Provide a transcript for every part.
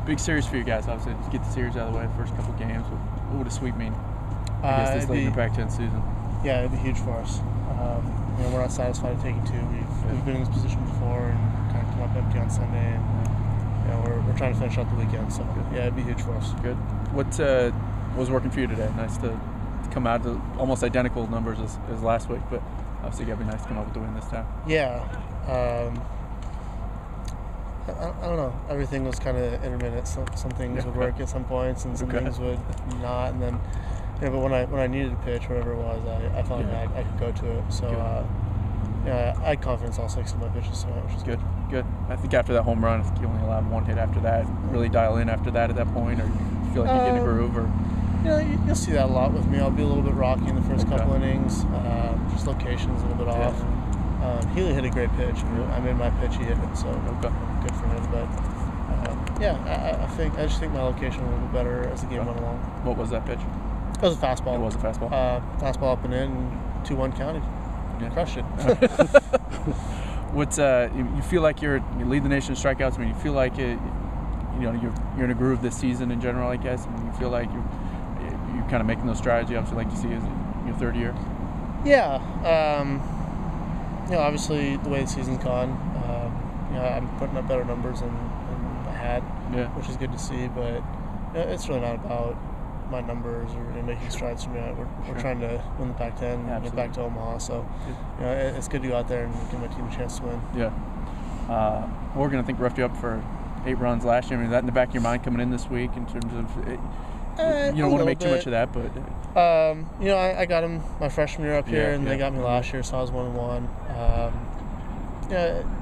Big series for you guys, obviously, to get the series out of the way, first couple games. What would a sweep mean, I guess, this late in the Pac-10 season? Yeah, it'd be huge for us. We're not satisfied with taking 2. We've been in this position before and kind of come up empty on Sunday, and we're trying to finish out the weekend. So yeah, it'd be huge for us. Good. What was working for you today? Nice to come out to almost identical numbers as last week, but obviously it'd be nice to come up with the win this time. Yeah. I don't know. Everything was kind of intermittent. Some things would work at some points, and some things would not. And then, but when I needed to pitch, whatever it was, I felt like I could go to it. So, I had confidence all 6 of my pitches tonight, which is good. Good. I think after that home run, I think you only allowed 1 hit after that. Really dial in after that at that point, or you feel like you get in a groove, or. You'll see that a lot with me. I'll be a little bit rocky in the first couple innings. Just location's a little bit off. Healy hit a great pitch. I made my pitch, he hit it, so good for him. But I just think my location was a little bit better as the game went along. What was that pitch? It was a fastball. It was a fastball. Fastball up and in, 2-1 counted. Yeah. Crushed it. What's you feel like you lead the nation in strikeouts? I mean, you feel like you're in a groove this season in general, I guess. I mean, you feel like you're kind of making those strides you obviously like to see as your 3rd year. Yeah. Obviously the way the season's gone, I'm putting up better numbers than I had, which is good to see. But it's really not about my numbers or making strides for me. We're trying to win the Pac-10 and get back to Omaha. So it's good to go out there and give my team a chance to win. Yeah. Oregon, I think, roughed you up for 8 runs last year. I mean, is that in the back of your mind coming in this week in terms of you don't want to make too much of that, but I got him my freshman year up here, and they got me last year, so I was 1-1.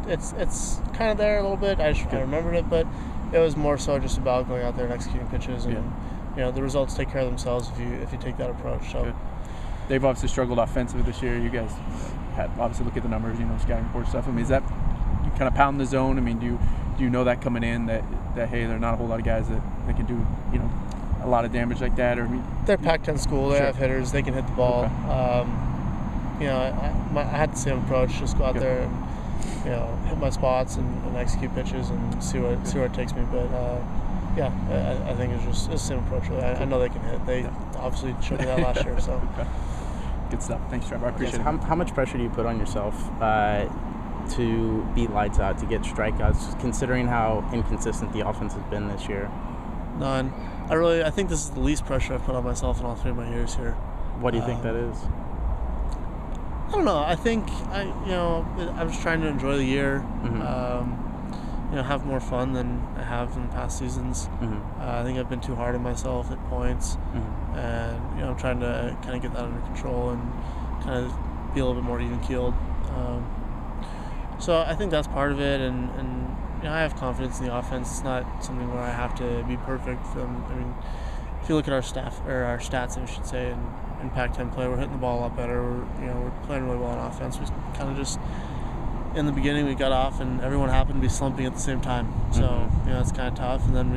It's kind of there a little bit. I remembered it, but it was more so just about going out there and executing pitches, and the results take care of themselves if you take that approach. So they've obviously struggled offensively this year. You guys obviously look at the numbers, scouting report stuff. I mean, is that you kind of pound the zone? I mean, do you know that coming in that hey, there are not a whole lot of guys that can do a lot of damage like that? Or they're Pac-10 school. They have hitters. They can hit the ball. I had the same approach. Just go out there and hit my spots and execute pitches and see where it takes me. But I think it's the same approach. Really. I know they can hit. They obviously showed me that last year. So good stuff. Thanks, Trevor. I appreciate it. How much pressure do you put on yourself to beat lights out, to get strikeouts, considering how inconsistent the offense has been this year? None. I think this is the least pressure I've put on myself in all 3 of my years here. What do you think that is? I don't know. I think I'm just trying to enjoy the year. Have more fun than I have in past seasons. I think I've been too hard on myself at points, and I'm trying to kind of get that under control and kind of be a little bit more even-keeled. So I think that's part of it, and I have confidence in the offense. It's not something where I have to be perfect. I mean, if you look at our stats, I should say, in Pac-10 play, we're hitting the ball a lot better. We're playing really well on offense. We kind of just in the beginning we got off, and everyone happened to be slumping at the same time. So it's kind of tough. And then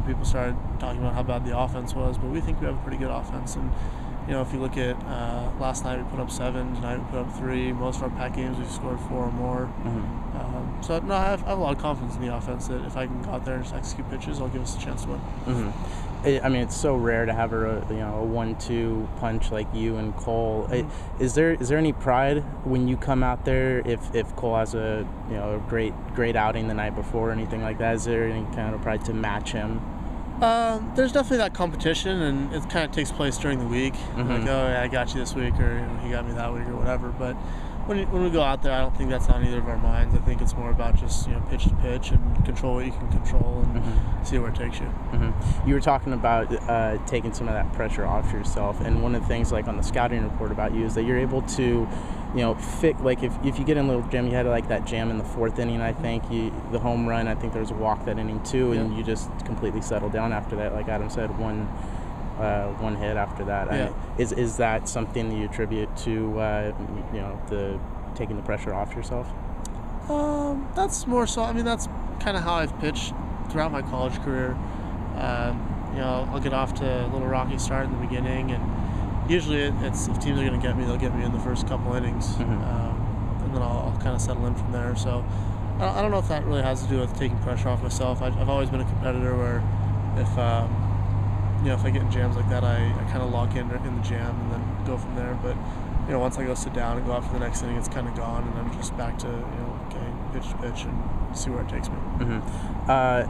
people started talking about how bad the offense was, but we think we have a pretty good offense. And if you look at last night, we put up 7. Tonight we put up 3. Most of our Pac games we've scored 4 or more. So no, I have a lot of confidence in the offense that if I can go out there and just execute pitches, I'll give us a chance to win. I mean, it's so rare to have a 1-2 punch like you and Cole. Is there any pride when you come out there if Cole has a great outing the night before or anything like that? Is there any kind of pride to match him? There's definitely that competition, and it kind of takes place during the week. Like, oh, yeah, I got you this week, or he got me that week, or whatever. But when we go out there, I don't think that's on either of our minds. I think it's more about just pitch to pitch and control what you can control and see where it takes you. You were talking about taking some of that pressure off yourself, and one of the things like on the scouting report about you is that you're able to like if you get in a little jam, you had like that jam in the 4th inning, I think, the home run, I think there was a walk that inning too, and you just completely settled down after that. Like Adam said, one hit after that. Is that something that you attribute to the taking the pressure off yourself? That's more so. I mean, that's kind of how I've pitched throughout my college career. I'll get off to a little rocky start in the beginning, and usually it's if teams are going to get me, they'll get me in the first couple innings, and then I'll kind of settle in from there. So I don't know if that really has to do with taking pressure off myself. I've always been a competitor where if if I get in jams like that, I kind of lock in the jam and then go from there. But once I go sit down and go after the next inning, it's kind of gone, and I'm just back to okay, pitch to pitch and see where it takes me. Mm-hmm.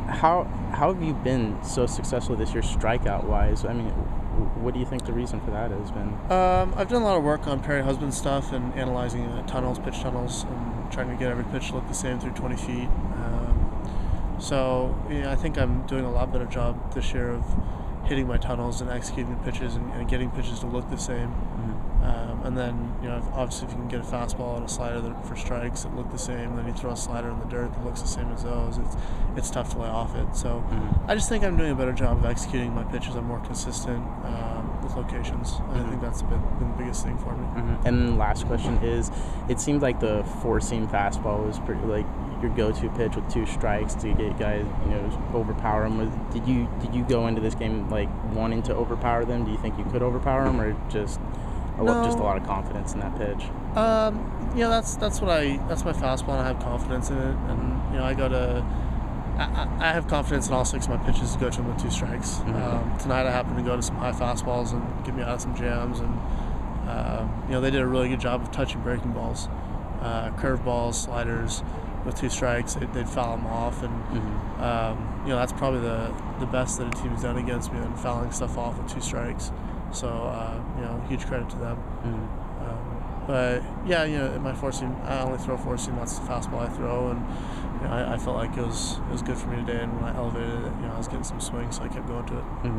How have you been so successful this year, strikeout wise? I mean, what do you think the reason for that has been? I've done a lot of work on Perry Husband stuff and analyzing tunnels, pitch tunnels, and trying to get every pitch to look the same through 20 feet. So I think I'm doing a lot better job this year of hitting my tunnels and executing the pitches and getting pitches to look the same. Mm-hmm. And then, obviously if you can get a fastball and a slider for strikes that look the same, then you throw a slider in the dirt that looks the same as those, it's tough to lay off it. So I just think I'm doing a better job of executing my pitches. I'm more consistent with locations. And I think that's been the biggest thing for me. Mm-hmm. And then last question is, it seemed like the four-seam fastball was pretty, like, your go-to pitch with 2 strikes to get guys, overpower them. Did you go into this game like wanting to overpower them? Do you think you could overpower them, or just a lot of confidence in that pitch? That's my fastball, and I have confidence in it. And I have confidence in all 6 of my pitches to go to them with 2 strikes. Mm-hmm. Tonight I happened to go to some high fastballs and get me out of some jams, and they did a really good job of touching breaking balls, curveballs, sliders. With 2 strikes, they'd foul them off, and that's probably the best that a team's done against me, and fouling stuff off with 2 strikes. So huge credit to them. Mm-hmm. But in my 4-seam, I only throw 4-seam. That's the fastball I throw, and I felt like it was good for me today. And when I elevated it, I was getting some swing, so I kept going to it. Mm-hmm.